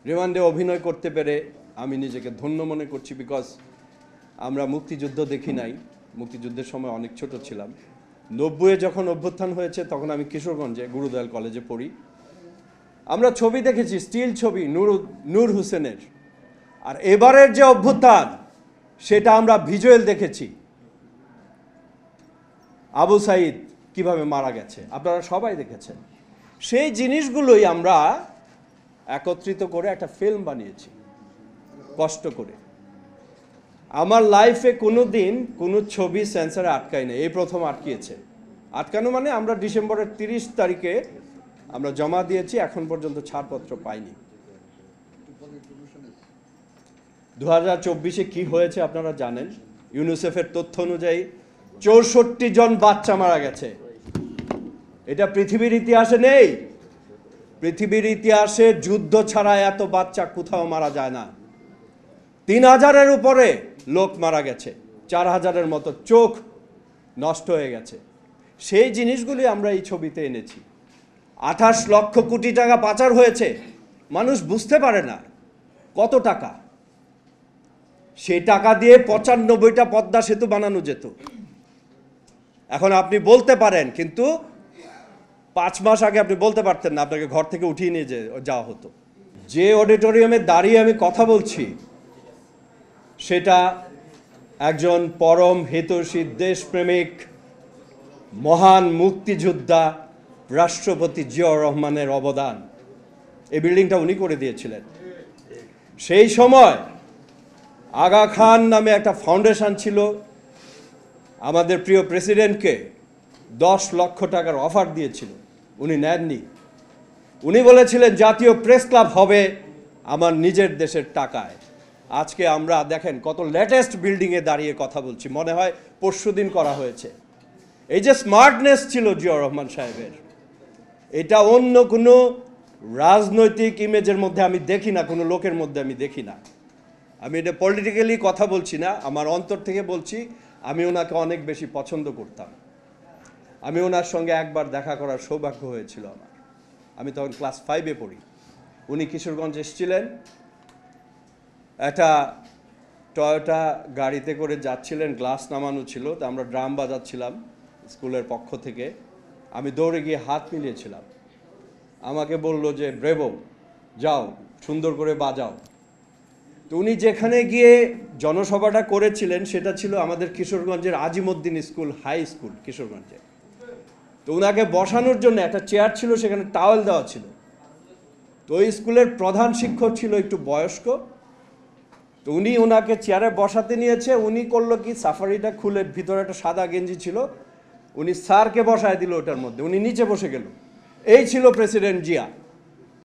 রিমান্ডে অভিনয় করতে পেরে আমি নিজেকে ধন্য মনে করছি, বিকজ আমরা মুক্তিযুদ্ধ দেখি নাই, মুক্তিযুদ্ধের সময় অনেক ছোট ছিলাম। 90-এ যখন অভ্যুত্থান হয়েছে তখন আমি কিশোরগঞ্জে গুরুদয়াল কলেজে পড়ি। আমরা ছবি দেখেছি, স্টিল ছবি নূর হোসেনের। আর এবারের যে অভ্যুত্থান সেটা আমরা ভিজুয়াল দেখেছি, আবু সাইদ কিভাবে মারা গেছে, আপনারা সবাই দেখেছেন। সেই জিনিসগুলোই আমরা একত্রিত করে একটা ফিল্ম বানিয়েছি কষ্ট করে। আমার লাইফে কোনো দিন কোনো ছবি সেন্সরে আটকায় না, এই প্রথম আটকিয়েছে। আটকানো মানে আমরা ডিসেম্বরের 30 তারিখে আমরা জমা দিয়েছি, এখন পর্যন্ত ছাড়পত্র পাইনি। 2024-এ কি হয়েছে আপনারা জানেন। ইউনিসেফের তথ্য অনুযায়ী 64 জন বাচ্চা মারা গেছে। এটা পৃথিবীর ইতিহাসে নেই। পৃথিবীর ইতিহাসে যুদ্ধ ছাড়া এত বাচ্চা কোথাও মারা যায় না। 3000-এর উপরে লোক মারা গেছে, 4000-এর মতো চোখ নষ্ট হয়ে গেছে। সেই জিনিসগুলি আমরা এই ছবিতে এনেছি। 28 লক্ষ কোটি টাকা পাচার হয়েছে, মানুষ বুঝতে পারে না কত টাকা। সেই টাকা দিয়ে 95টা পদ্মা সেতু বানানো যেত। এখন আপনি বলতে পারেন, কিন্তু 5 মাস আগে আপনি বলতে পারতেন না, আপনাকে ঘর থেকে উঠিয়ে নিয়ে যাওয়া হতো। যে অডিটোরিয়ামে দাঁড়িয়ে আমি কথা বলছি সেটা একজন পরম হিতৈষী দেশপ্রেমিক মহান মুক্তিযোদ্ধা রাষ্ট্রপতি জিয়াউর রহমানের অবদান। এই বিল্ডিংটা উনি করে দিয়েছিলেন। সেই সময় আগা খান নামে একটা ফাউন্ডেশন ছিল, আমাদের প্রিয় প্রেসিডেন্টকে 10 লক্ষ টাকার অফার দিয়েছিল, উনি নেননি। উনি বলেছিলেন জাতীয় প্রেস ক্লাব হবে আমার নিজের দেশের টাকায়। আজকে আমরা দেখেন কত লেটেস্ট বিল্ডিংয়ে দাঁড়িয়ে কথা বলছি, মনে হয় পরশুদিন করা হয়েছে। এই যে স্মার্টনেস ছিল জিয়াউর রহমান সাহেবের, এটা অন্য কোনো রাজনৈতিক ইমেজের মধ্যে আমি দেখি না, কোনো লোকের মধ্যে আমি দেখি না। আমি এটা পলিটিক্যালি কথা বলছি না, আমার অন্তর থেকে বলছি। আমি ওনাকে অনেক বেশি পছন্দ করতাম। আমি ওনার সঙ্গে একবার দেখা করার সৌভাগ্য হয়েছিল আমার। আমি তখন ক্লাস 5-এ পড়ি। উনি কিশোরগঞ্জ এসেছিলেন, একটা টয়োটা গাড়িতে করে যাচ্ছিলেন, গ্লাস নামানো ছিল, তো আমরা ড্রাম বাজাচ্ছিলাম স্কুলের পক্ষ থেকে। আমি দৌড়ে গিয়ে হাত মিলিয়েছিলাম। আমাকে বলল যে ব্রেভো, যাও সুন্দর করে বাজাও। তো উনি যেখানে গিয়ে জনসভাটা করেছিলেন সেটা ছিল আমাদের কিশোরগঞ্জের আজিমউদ্দিন স্কুল, হাই স্কুল কিশোরগঞ্জে। তো উনাকে বসানোর জন্য একটা চেয়ার ছিল, সেখানে টাওয়েল দেওয়া ছিল। তো ওই স্কুলের প্রধান শিক্ষক ছিল একটু বয়স্ক। তো উনি ওনাকে চেয়ারে বসাতে নিয়েছে। উনি করলো কি, সাফারিটা খুলে ভিতরে একটা সাদা গেঞ্জি ছিল, উনি স্যারকে বসায় দিল ওটার মধ্যে, উনি নিচে বসে গেল। এই ছিল প্রেসিডেন্ট জিয়া।